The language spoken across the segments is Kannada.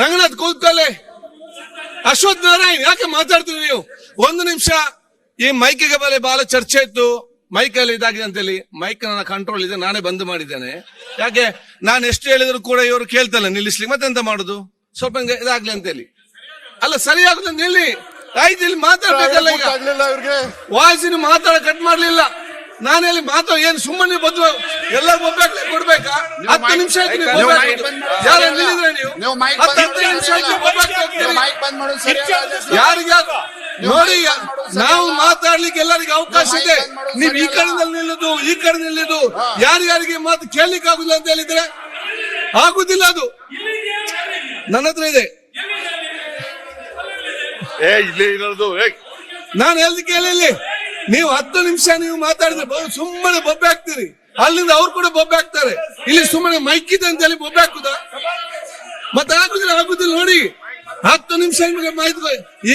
ರಂಗನಾಥ್ ಕೂತ್ಕೊಳ್ಳಿ. ಅಶ್ವಥ್ ನಾರಾಯಣ್ ಯಾಕೆ ಮಾತಾಡ್ತೀವಿ ನೀವು? ಒಂದು ನಿಮಿಷ. ಈ ಮೈಕಿಗೆ ಬಲೆ ಬಹಳ ಚರ್ಚೆ ಇತ್ತು, ಮೈಕಲ್ಲಿ ಇದಾಗಿದೆ ಅಂತೇಳಿ. ಮೈಕ್ ನನ್ನ ಕಂಟ್ರೋಲ್ ಇದೆ, ನಾನೇ ಬಂದ್ ಮಾಡಿದ್ದೇನೆ. ಯಾಕೆ ನಾನು ಎಷ್ಟು ಹೇಳಿದ್ರು ಕೂಡ ಇವರು ಕೇಳ್ತಲ್ಲ ನಿಲ್ಲಿಸ್ಲಿಕ್ಕೆ, ಮತ್ತೆಂತ ಮಾಡುದು? ಸ್ವಲ್ಪ ಇದಾಗ್ಲಿ ಅಂತೇಳಿ. ಅಲ್ಲ ಸರಿಯಾಗುದು ನಿಲ್ಲಿ. ಆಯ್ತು, ಇಲ್ಲಿ ಮಾತಾಡ್ಬೇಕಲ್ಲ. ಈಗ ವಾಯ್ಸಿನ ಮಾತಾಡ ಕಟ್ ಮಾಡ್ಲಿಲ್ಲ. ನಾನು ಹೇಳಿ ಮಾತಾಡ ಏನು ಸುಮ್ಮನೆ ಬದ್ಲು ಎಲ್ಲ ಒಬ್ಬಾಗ್ಲೇ ಕೊಡ್ಬೇಕಾ? 10 ನಿಮಿಷ ಆಯ್ತು ನೀವು ಯಾರ ನಿಲ್ಲಿದ್ರೆ ನೀವು 10 ನಿಮಿಷ ಯಾರಿಗ ನೋಡಿ. ನಾವು ಮಾತಾಡ್ಲಿಕ್ಕೆ ಎಲ್ಲರಿಗೂ ಅವಕಾಶ ಇದೆ. ನೀವು ಈ ಕಡೆದಲ್ಲಿ ನಿಲ್ಲುದು, ಈ ಕಡೆ ನಿಲ್ಲುದು, ಯಾರ್ಯಾರಿಗೆ ಮಾತು ಕೇಳಲಿಕ್ಕೆ ಆಗುದಿಲ್ಲ ಅಂತ ಹೇಳಿದ್ರೆ ಆಗುದಿಲ್ಲ. ಅದು ನನ್ನ ಹತ್ರ ಇದೆ. ನಾನು ಹೇಳ್ದು ಕೇಳಿ. ನೀವು 10 ನಿಮಿಷ ನೀವು ಮಾತಾಡಿದ್ರೆ ಸುಮ್ಮನೆ ಬೊಬ್ಬೆ ಹಾಕ್ತೀರಿ. ಅಲ್ಲಿಂದ ಅವ್ರು ಕೂಡ ಬೊಬ್ಬೆ ಹಾಕ್ತಾರೆ. ಇಲ್ಲಿ ಸುಮ್ಮನೆ ಮೈಕ್ ಇದೆ ಅಂತ ಹೇಳಿ ಬೊಬ್ಬೆ ಹಾಕುದ? ಮತ್ತೆ ಆಗುದಿಲ್ಲ ನೋಡಿ. 10 ನಿಮಿಷ ನಿಮಗೆ ಮಾಹಿತಿ.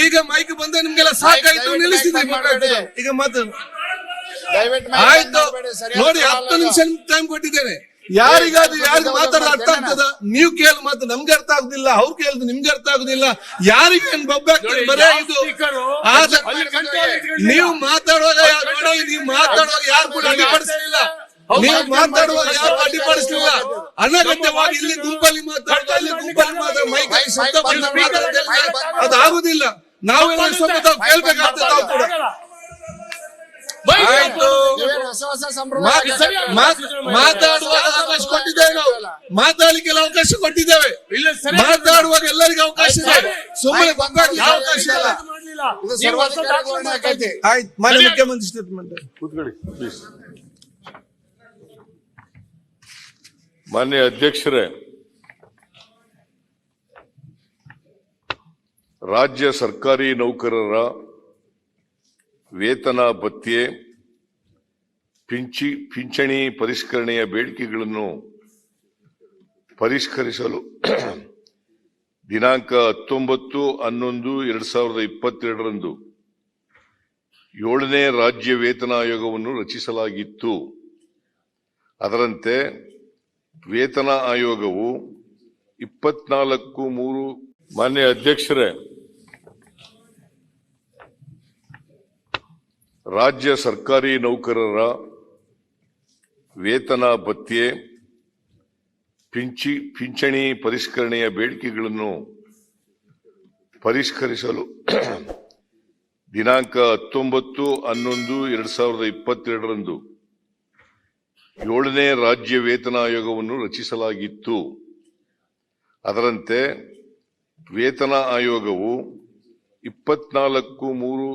ಈಗ ಮೈಕ್ ಬಂದ ನಿಮ್ಗೆಲ್ಲ ಸಾಕಾಯ್ತು, ನಿಲ್ಲಿಸಿದೆ. ಈಗ ಮಾತಾಡ ಆಯ್ತು ನೋಡಿ. 10 ನಿಮಿಷ ಟೈಮ್ ಕೊಟ್ಟಿದ್ದೇನೆ. ಯಾರಿಗಾದ್ರೂ ಯಾರಿಗೆ ಮಾತಾಡೋದು ಅರ್ಥ ಆಗ್ತದ? ನೀವು ಕೇಳಿ ಮಾತು ನಮ್ಗೆ ಅರ್ಥ ಆಗುದಿಲ್ಲ, ಅವ್ರು ಕೇಳಿದ್ರು ನಿಮ್ಗೆ ಅರ್ಥ ಆಗುದಿಲ್ಲ. ಯಾರಿಗೆ ಬೊಬ್ಬೆ ಆಗ್ತದೆ? ಬರೇ ಇದು. ನೀವು ಮಾತಾಡುವಾಗ ನೋಡಿ, ನೀವು ಮಾತಾಡುವಾಗ ಯಾರು ಕೂಡ ಅಡ್ಡಿಪಡಿಸಲಿಲ್ಲ. ನೀವು ಮಾತಾಡುವಾಗ ಯಾರು ಅಡ್ಡಿಪಡಿಸಲಿಲ್ಲ. ಅನಗತ್ಯವಾಗಿ ಇಲ್ಲಿ ಗುಂಪಲ್ಲಿ ಮಾತಾಡ್ತಾ, ಇಲ್ಲಿ ಗುಂಪಲ್ಲಿ ಮೈಕ್ ಶಬ್ದ ಅದು ಆಗುದಿಲ್ಲ. ನಾವೆಲ್ಲ ಸ್ವಲ್ಪ ತಾವು ಕೇಳ್ಬೇಕಾಗ್ತದೆ. ತಾವು ಕೂಡ ಆಯ್ತು, ಮಾತಾಡುವಾಗ ಅವಕಾಶ ಕೊಟ್ಟಿದ್ದೇವೆ. ನಾವು ಮಾತಾಡ್ಲಿಕ್ಕೆಲ್ಲ ಅವಕಾಶ ಕೊಟ್ಟಿದ್ದೇವೆ. ಮಾತಾಡುವಾಗ ಎಲ್ಲರಿಗೂ ಅವಕಾಶ ಇದೆ. ಸುಮ್ಮನೆ ಬಂದಾಗ್ಲಿಕ್ಕೆ ಅವಕಾಶ ಇಲ್ಲ. ಆಯ್ತು, ಮಾನ್ಯ ಮುಖ್ಯಮಂತ್ರಿ ಸ್ಟೇಟ್ಮೆಂಟ್. ಮಾನ್ಯ ಅಧ್ಯಕ್ಷರೇ, ರಾಜ್ಯ ಸರ್ಕಾರಿ ನೌಕರರ ವೇತನ ಭತ್ಯೆ, ಪಿಂಚಣಿ ಪರಿಷ್ಕರಣೆಯ ಬೇಡಿಕೆಗಳನ್ನು ಪರಿಷ್ಕರಿಸಲು ದಿನಾಂಕ 19/11/2022ರಂದು 7ನೇ ರಾಜ್ಯ ವೇತನ ಆಯೋಗವನ್ನು ರಚಿಸಲಾಗಿತ್ತು. ಅದರಂತೆ ವೇತನ ಆಯೋಗವು 24/3 ಮಾನ್ಯ ಅಧ್ಯಕ್ಷರೇ, ರಾಜ್ಯ ಸರ್ಕಾರಿ ನೌಕರರ ವೇತನ ಭತ್ಯೆ, ಪಿಂಚಣಿ ಪರಿಷ್ಕರಣೆಯ ಬೇಡಿಕೆಗಳನ್ನು ಪರಿಷ್ಕರಿಸಲು ದಿನಾಂಕ 19/11/2022ರಂದು 7ನೇ ರಾಜ್ಯ ವೇತನ ಆಯೋಗವನ್ನು ರಚಿಸಲಾಗಿತ್ತು. ಅದರಂತೆ ವೇತನ ಆಯೋಗವು 24/3